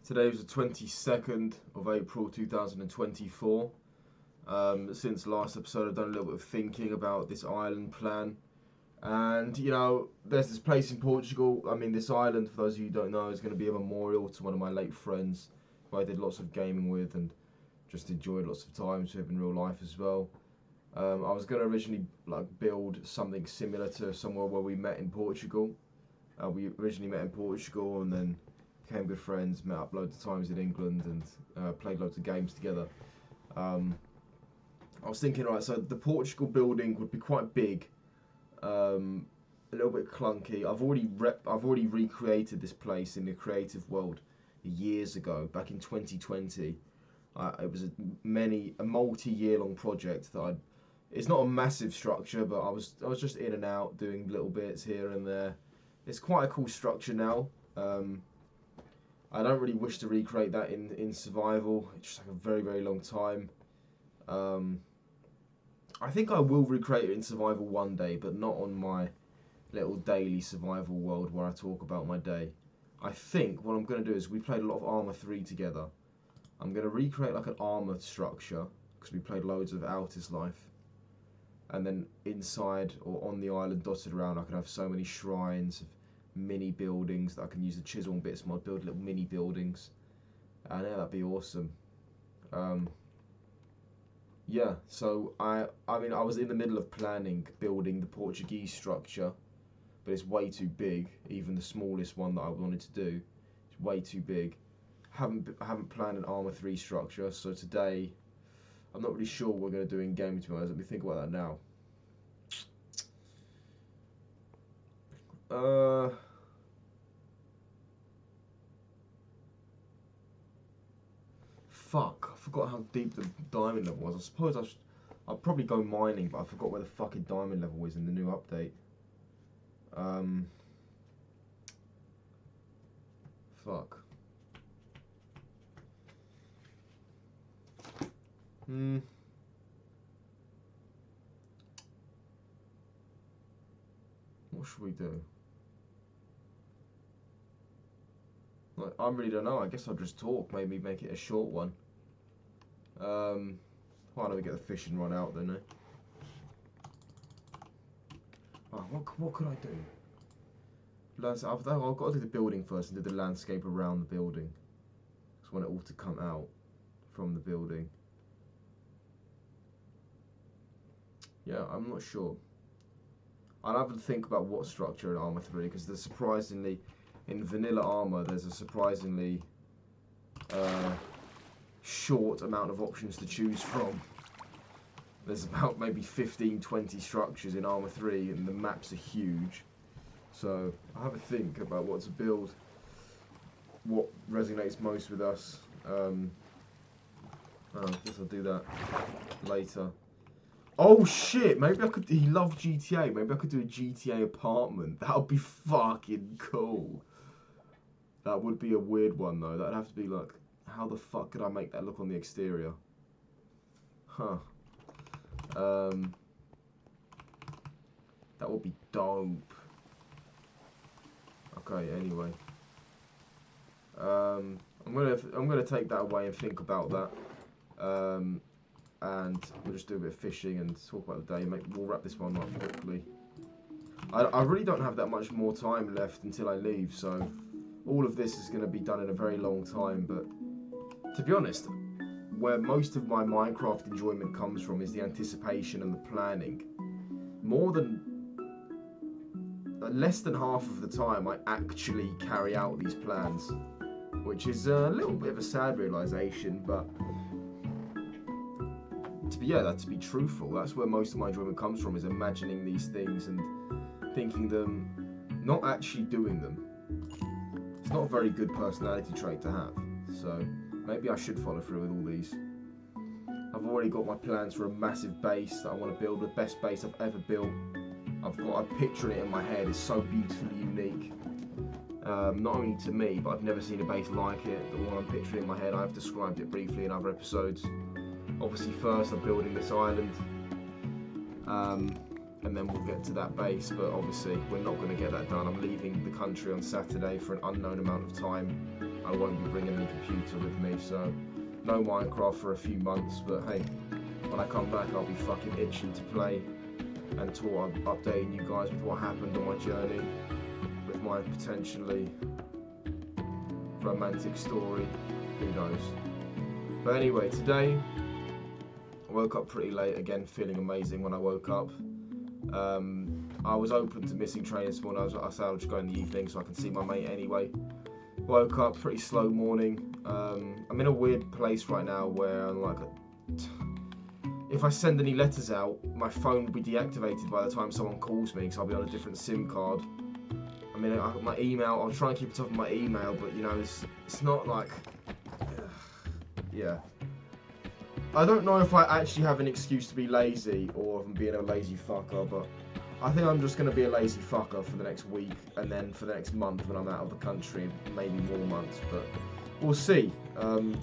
Today was the 22nd of April 2024. Since last episode, I've done a little bit of thinking about this island plan. And, there's this place in Portugal. I mean, this island, for those of you who don't know, is going to be a memorial to one of my late friends who I did lots of gaming with and just enjoyed lots of times with in real life as well. I was going to originally build something similar to somewhere where we met in Portugal. We originally met in Portugal and then became good friends, met up loads of times in England and played loads of games together. I was thinking, right, so the Portugal building would be quite big, a little bit clunky. I've already recreated this place in the creative world years ago, back in 2020. It was a multi-year long project that it's not a massive structure, but I was just in and out doing little bits here and there. It's quite a cool structure now. I don't really wish to recreate that in survival. It's just like a very, very long time. I think I will recreate it in survival one day, but not on my little daily survival world where I talk about my day. I think what I'm going to do is we played a lot of Arma 3 together. I'm going to recreate like an armor structure because we played loads of Altis Life. And then inside or on the island dotted around I can have so many shrines of mini buildings that I can use the chisel and bits mod, build little mini buildings. And yeah, that'd be awesome. Yeah, so I mean I was in the middle of building the Portuguese structure, but it's way too big. Even the smallest one that I wanted to do is way too big. I haven't planned an Arma 3 structure, so today I'm not really sure what we're going to do in game, to be honest. Let me think about that now. Fuck, I forgot how deep the diamond level was. I suppose I'd probably go mining, but I forgot where the fucking diamond level is in the new update. Fuck. What should we do? I really don't know. I guess I'll just talk. Maybe make it a short one. Why don't we get the fishing rod out then, Oh, what could I do? I've got to do the building first and do the landscape around the building. Just want it all to come out from the building. Yeah, I'm not sure. I'll have to think about what structure in Arma 3 because there's surprisingly, in vanilla Arma, there's a surprisingly short amount of options to choose from. There's about maybe 15-20 structures in Arma 3 and the maps are huge. So I'll have a think about what to build, what resonates most with us. I guess I'll do that later. Oh shit, maybe I could, he loved GTA, maybe I could do a GTA apartment. That would be fucking cool. That would be a weird one though, that'd have to be like, how the fuck could I make that look on the exterior? Huh. That would be dope. Okay, anyway. I'm gonna take that away and think about that. And we'll just do a bit of fishing and talk about the day. We'll wrap this one up quickly. I really don't have that much more time left until I leave, so all of this is going to be done in a very long time. But to be honest, where most of my Minecraft enjoyment comes from is the anticipation and the planning. Less than half of the time I actually carry out these plans, which is a little bit of a sad realisation, but to be truthful, that's where most of my enjoyment comes from, is imagining these things and thinking them, not actually doing them. It's not a very good personality trait to have, so maybe I should follow through with all these. I've already got my plans for a massive base that I want to build, the best base I've ever built. I'm picturing it in my head, it's so beautifully unique. Not only to me, but I've never seen a base like it. The one I'm picturing in my head, I've described it briefly in other episodes. Obviously first I'm building this island, and and then we'll get to that base. But obviously, we're not going to get that done. I'm leaving the country on Saturday for an unknown amount of time. I won't be bringing any computer with me, so no Minecraft for a few months. But hey, when I come back, I'll be fucking itching to play and updating you guys with what happened on my journey with my potentially romantic story. Who knows? But anyway, today I woke up pretty late again, feeling amazing when I woke up. I was open to missing training this morning. I said I'll just go in the evening so I can see my mate anyway. Woke up, pretty slow morning. I'm in a weird place right now where I'm like, if I send any letters out, my phone will be deactivated by the time someone calls me because I'll be on a different SIM card. I mean, my email, I'll try and keep it up on my email, but you know, it's not like, yeah. I don't know if I actually have an excuse to be lazy or if I'm being a lazy fucker, but I think I'm just going to be a lazy fucker for the next week and then for the next month when I'm out of the country, maybe more months, but we'll see. So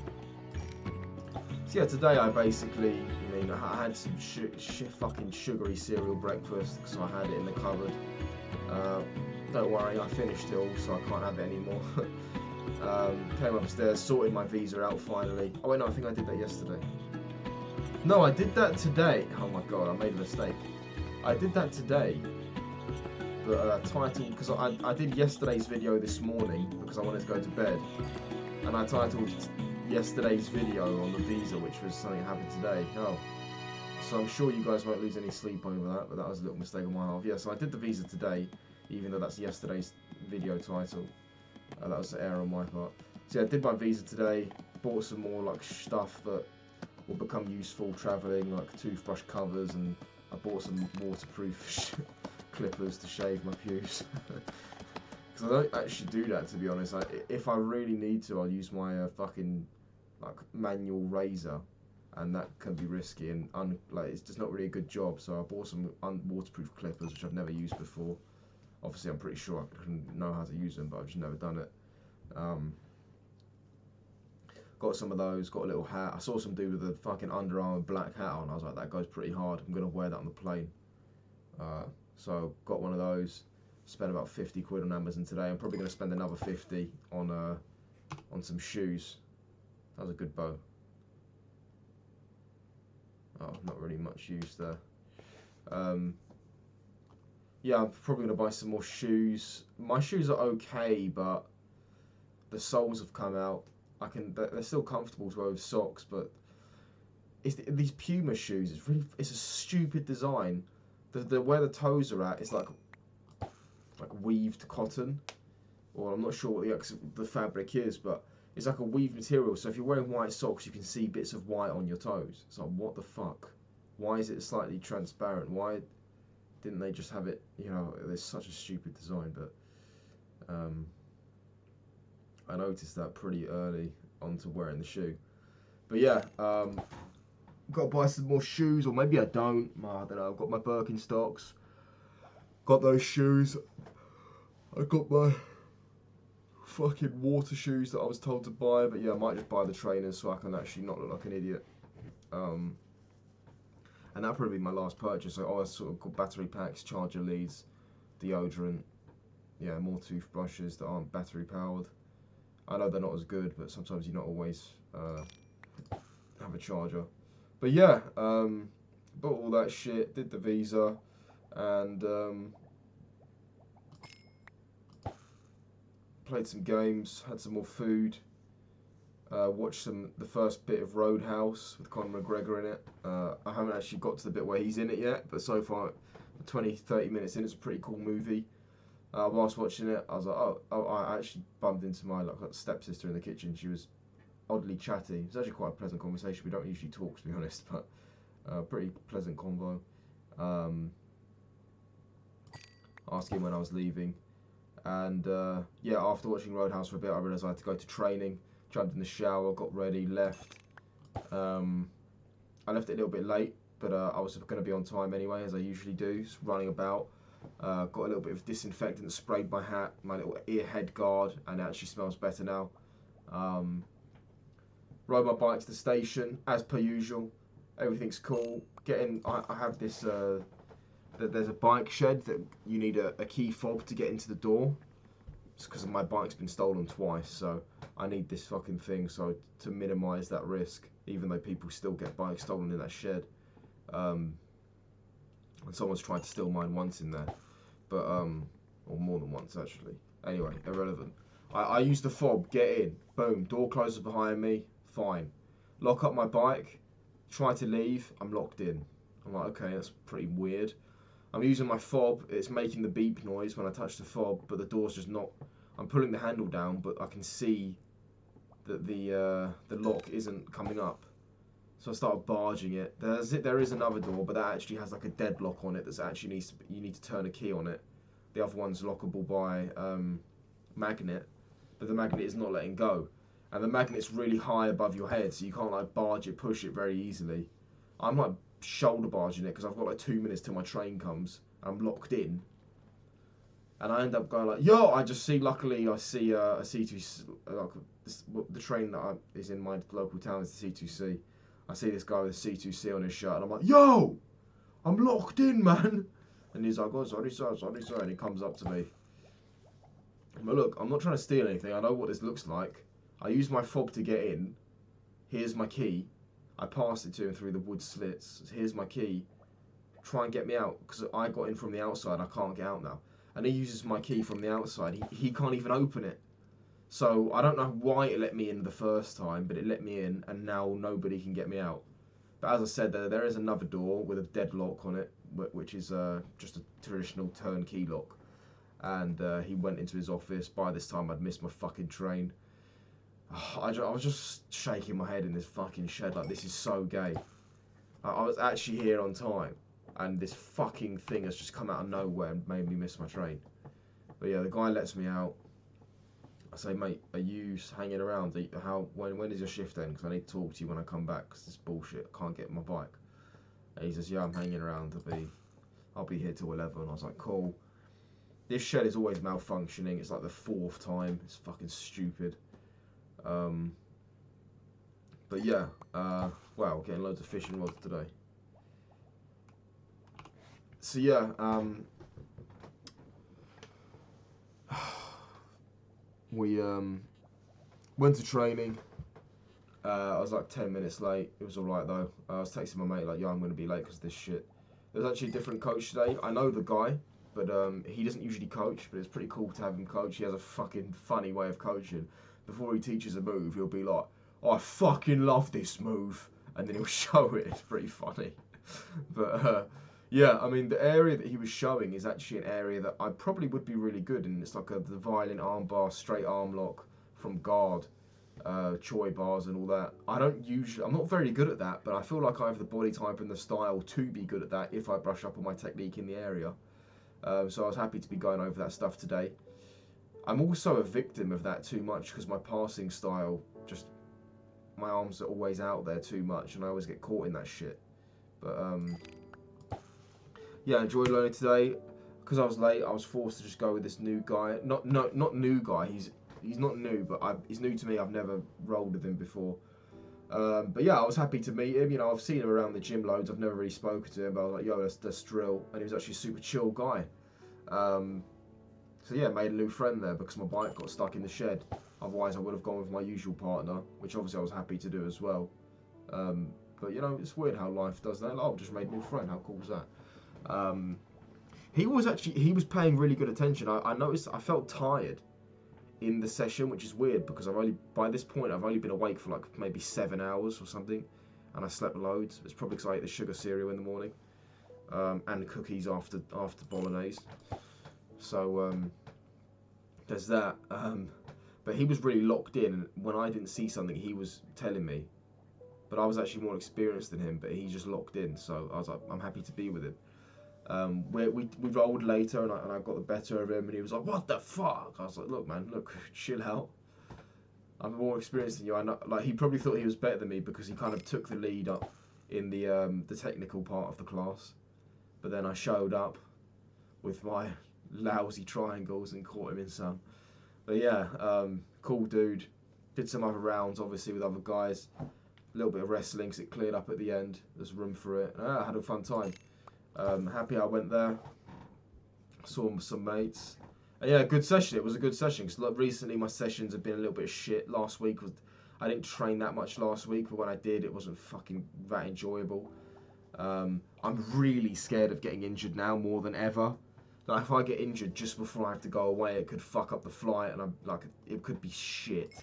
yeah, today I basically, I had some fucking sugary cereal breakfast, so I had it in the cupboard. Don't worry, I finished it all, so I can't have it anymore. Came upstairs, sorted my visa out finally. Oh wait, no, I think I did that yesterday. No, I did that today. Oh my god, I made a mistake. I did that today, but titled, because I did yesterday's video this morning because I wanted to go to bed, and I titled yesterday's video on the visa, which was something that happened today. Oh, so I'm sure you guys won't lose any sleep over that, but that was a little mistake on my half. Yeah, so I did the visa today, even though that's yesterday's video title. That was an error on my part. So yeah, I did my visa today, bought some more like stuff that will become useful travelling, like toothbrush covers, and I bought some waterproof clippers to shave my pubes. Because I don't actually do that, to be honest. If I really need to, I'll use my fucking like manual razor, and that can be risky and like it's just not really a good job. So I bought some waterproof clippers, which I've never used before. Obviously, I'm pretty sure I can know how to use them, but I've just never done it. Got some of those, got a little hat. I saw some dude with a fucking Under Armour black hat on. I was like, that goes pretty hard. I'm going to wear that on the plane. So got one of those. Spent about 50 quid on Amazon today. I'm probably going to spend another 50 on some shoes. That was a good bow. Oh, not really much use there. Yeah, I'm probably going to buy some more shoes. My shoes are okay, but the soles have come out. They're still comfortable to wear with socks, but these Puma shoes. It's a stupid design. Where the toes are at, it's like weaved cotton, or I'm not sure what the fabric is, but it's like a weaved material. So if you're wearing white socks, you can see bits of white on your toes. It's like, what the fuck? Why is it slightly transparent? Why didn't they just have it? You know, it's such a stupid design, but I noticed that pretty early onto wearing the shoe. But yeah, got to buy some more shoes, or maybe I don't. I don't know. I've got my Birkenstocks. Got those shoes. I got my fucking water shoes that I was told to buy. But yeah, I might just buy the trainers so I can actually not look like an idiot. And that'll probably be my last purchase. So I sort of got battery packs, charger leads, deodorant. Yeah, more toothbrushes that aren't battery powered. I know they're not as good, but sometimes you not always have a charger. But yeah, bought all that shit, did the visa, and played some games, had some more food, watched the first bit of Roadhouse with Conor McGregor in it. I haven't actually got to the bit where he's in it yet, but so far, 20-30 minutes in, it's a pretty cool movie. Whilst watching it, I was like, oh, I actually bumped into my stepsister in the kitchen. She was oddly chatty. It was actually quite a pleasant conversation. We don't usually talk, to be honest, but pretty pleasant convo. Asking when I was leaving. And yeah, after watching Roadhouse for a bit, I realised I had to go to training. Jumped in the shower, got ready, left. I left it a little bit late, but I was going to be on time anyway, as I usually do, just running about. Got a little bit of disinfectant, sprayed my hat, my little ear head guard, and it actually smells better now. Rode my bike to the station, as per usual. Everything's cool. I have this there's a bike shed that you need a key fob to get into the door. It's because my bike's been stolen twice, so I need this fucking thing to minimise that risk, even though people still get bikes stolen in that shed. And someone's tried to steal mine once in there, but or more than once actually. Anyway, irrelevant. I use the fob, get in, boom, door closes behind me, fine. Lock up my bike, try to leave, I'm locked in. I'm like, okay, that's pretty weird. I'm using my fob, it's making the beep noise when I touch the fob, but the door's just not... I'm pulling the handle down, but I can see that the lock isn't coming up. So I start barging it. There is another door, but that actually has like a deadlock on it that actually you need to turn a key on it. The other one's lockable by magnet, but the magnet is not letting go. And the magnet's really high above your head, so you can't like barge it, push it very easily. I'm like shoulder barging it because I've got like 2 minutes till my train comes. I'm locked in, and I end up going like, yo! I just see. Luckily, I see a C2. The train that is in my local town is the C2C. I see this guy with a C2C on his shirt, and I'm like, yo! I'm locked in, man. And he's like, oh, sorry, sir, and he comes up to me. But look, I'm not trying to steal anything. I know what this looks like. I use my fob to get in. Here's my key. I passed it to him through the wood slits. Here's my key. Try and get me out, because I got in from the outside. I can't get out now. And he uses my key from the outside. He can't even open it. So I don't know why it let me in the first time, but it let me in, and now nobody can get me out. But as I said, there is another door with a deadlock on it, which is just a traditional turnkey lock. And he went into his office. By this time, I'd missed my fucking train. I was just shaking my head in this fucking shed like, this is so gay. I was actually here on time, and this fucking thing has just come out of nowhere and made me miss my train. But yeah, the guy lets me out. I say, mate, are you hanging around? When is your shift end? Because I need to talk to you when I come back, because this bullshit, I can't get my bike. And he says, yeah, I'm hanging around. I'll be here till 11. I was like, cool. This shed is always malfunctioning. It's like the 4th time. It's fucking stupid. But yeah, wow, getting loads of fishing rods today. So yeah, we went to training. I was like 10 minutes late. It was alright though. I was texting my mate like, yo, I'm going to be late because of this shit. There's actually a different coach today. I know the guy, but he doesn't usually coach, but it's pretty cool to have him coach. He has a fucking funny way of coaching. Before he teaches a move, he'll be like, oh, I fucking love this move. And then he'll show it. It's pretty funny. But yeah, I mean, the area that he was showing is actually an area that I probably would be really good in. It's like the violin armbar, straight arm lock from guard, Choi bars and all that. I'm not very good at that, but I feel like I have the body type and the style to be good at that if I brush up on my technique in the area. So I was happy to be going over that stuff today. I'm also a victim of that too much because my passing style, just my arms are always out there too much and I always get caught in that shit. But yeah, I enjoyed learning today. Because I was late, I was forced to just go with this new guy. Not new guy, he's not new, but he's new to me. I've never rolled with him before. But yeah, I was happy to meet him. You know, I've seen him around the gym loads. I've never really spoken to him, but I was like, yo, let's drill. And he was actually a super chill guy. So yeah, made a new friend there because my bike got stuck in the shed. Otherwise, I would have gone with my usual partner, which obviously I was happy to do as well. But you know, it's weird how life does that. Like, oh, just made a new friend. How cool was that? He was paying really good attention. I noticed I felt tired in the session, which is weird because by this point I've only been awake for like maybe 7 hours or something, and I slept loads. It's probably because I ate the sugar cereal in the morning, and cookies after bolognese. So there's that. But he was really locked in, and when I didn't see something, he was telling me. But I was actually more experienced than him, but he just locked in. So I was like, I'm happy to be with him. We rolled later, and I got the better of him, and he was like, "What the fuck?" I was like, "Look, man, chill out. I'm more experienced than you." I know, like, he probably thought he was better than me because he kind of took the lead up in the technical part of the class, but then I showed up with my lousy triangles and caught him in some. But yeah, cool dude. Did some other rounds, obviously, with other guys. A little bit of wrestling, so it cleared up at the end. There's room for it. I had a fun time. Happy I went there. Saw some mates. And yeah, good session. It was a good session. Because like, recently my sessions have been a little bit shit. Last week I didn't train that much last week, but when I did, it wasn't fucking that enjoyable. I'm really scared of getting injured now more than ever. Like if I get injured just before I have to go away, it could fuck up the flight, and I'm like, it could be shit.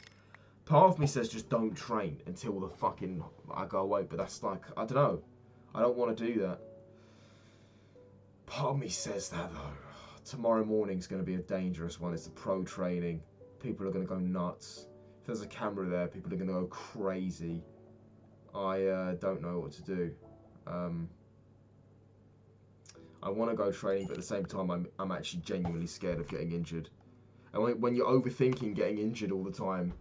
Part of me says just don't train until the fucking I go away, but that's like, I don't know. I don't want to do that. Part of me says that though. Tomorrow morning's going to be a dangerous one. It's the pro training. People are going to go nuts. If there's a camera there, people are going to go crazy. I don't know what to do. I want to go training, but at the same time, I'm actually genuinely scared of getting injured. And when you're overthinking getting injured all the time,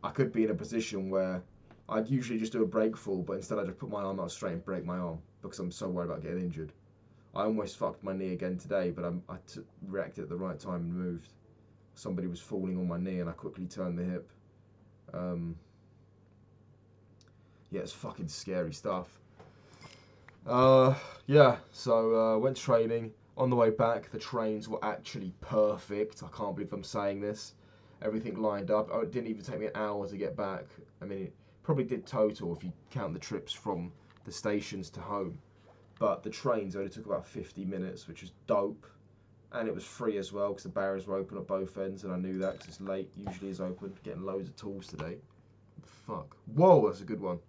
I could be in a position where I'd usually just do a break fall, but instead I just put my arm out straight and break my arm because I'm so worried about getting injured. I almost fucked my knee again today, but I reacted at the right time and moved. Somebody was falling on my knee and I quickly turned the hip. Yeah, it's fucking scary stuff. Yeah, so went training. On the way back, the trains were actually perfect. I can't believe I'm saying this. Everything lined up. Oh, it didn't even take me an hour to get back. I mean, it probably did total if you count the trips from the stations to home. But the trains only took about 50 minutes, which was dope. And it was free as well, because the barriers were open at both ends, and I knew that, because it's late, usually is open. Getting loads of tools today. What the fuck? Whoa, that's a good one.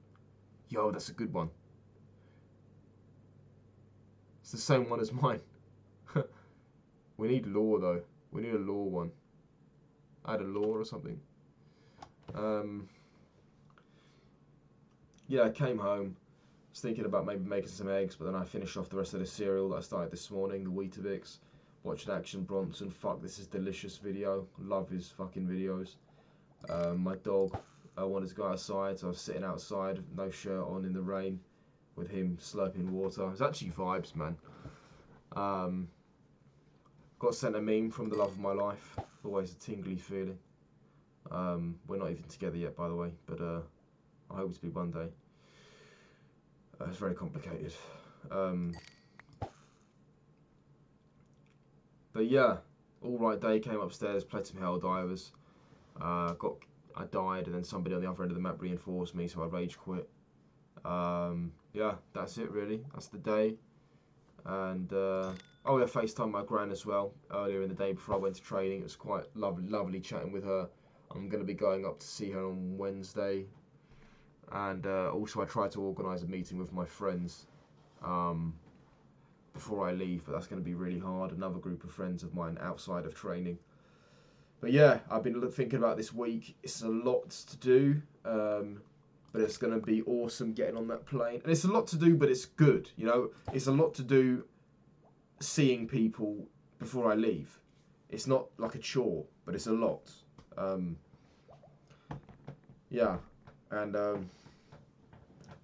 Yo, that's a good one. It's the same one as mine. We need law, though. We need a law one. Add a law or something. Yeah, I came home. Was thinking about maybe making some eggs, but then I finished off the rest of the cereal that I started this morning, the Weetabix. Watched Action Bronson. Fuck, this is delicious video. Love his fucking videos. My dog wanted to go outside, so I was sitting outside, no shirt on in the rain, with him slurping water. It was actually vibes, man. Got sent a meme from the love of my life. Always a tingly feeling. We're not even together yet, by the way, but I hope to be one day. It's very complicated. But yeah, alright day, came upstairs, played some Helldivers. I died, and then somebody on the other end of the map reinforced me, so I rage quit. Yeah, that's it really. That's the day. And oh yeah, FaceTime my gran as well earlier in the day before I went to training. It was quite lovely chatting with her. I'm going to be going up to see her on Wednesday. And also I tried to organise a meeting with my friends before I leave, but that's going to be really hard. Another group of friends of mine outside of training. But yeah, I've been thinking about this week. It's a lot to do, but it's going to be awesome getting on that plane. And it's a lot to do, but it's good, you know. It's a lot to do seeing people before I leave. It's not like a chore, but it's a lot. Yeah, and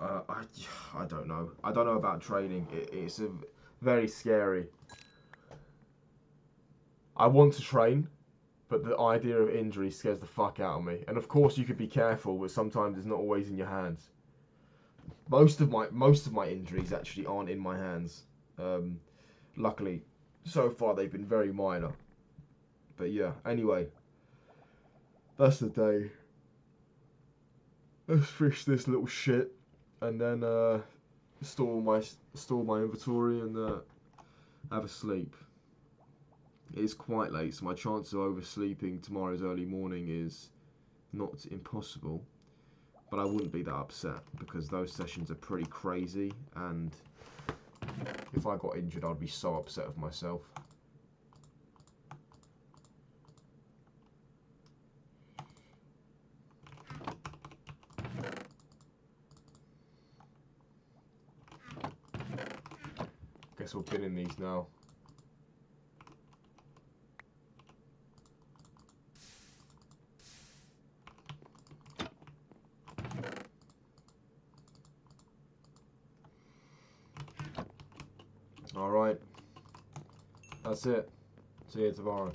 I don't know. I don't know about training. It's very scary. I want to train, but the idea of injury scares the fuck out of me. And of course, you could be careful, but sometimes it's not always in your hands. Most of my injuries actually aren't in my hands. Luckily, so far they've been very minor. But yeah, anyway, that's the day. Let's fish this little shit, and then store my inventory and have a sleep. It is quite late, so my chance of oversleeping tomorrow's early morning is not impossible. But I wouldn't be that upset because those sessions are pretty crazy, and if I got injured, I'd be so upset with myself. Guess we'll bin in these now. Alright, that's it. See you tomorrow.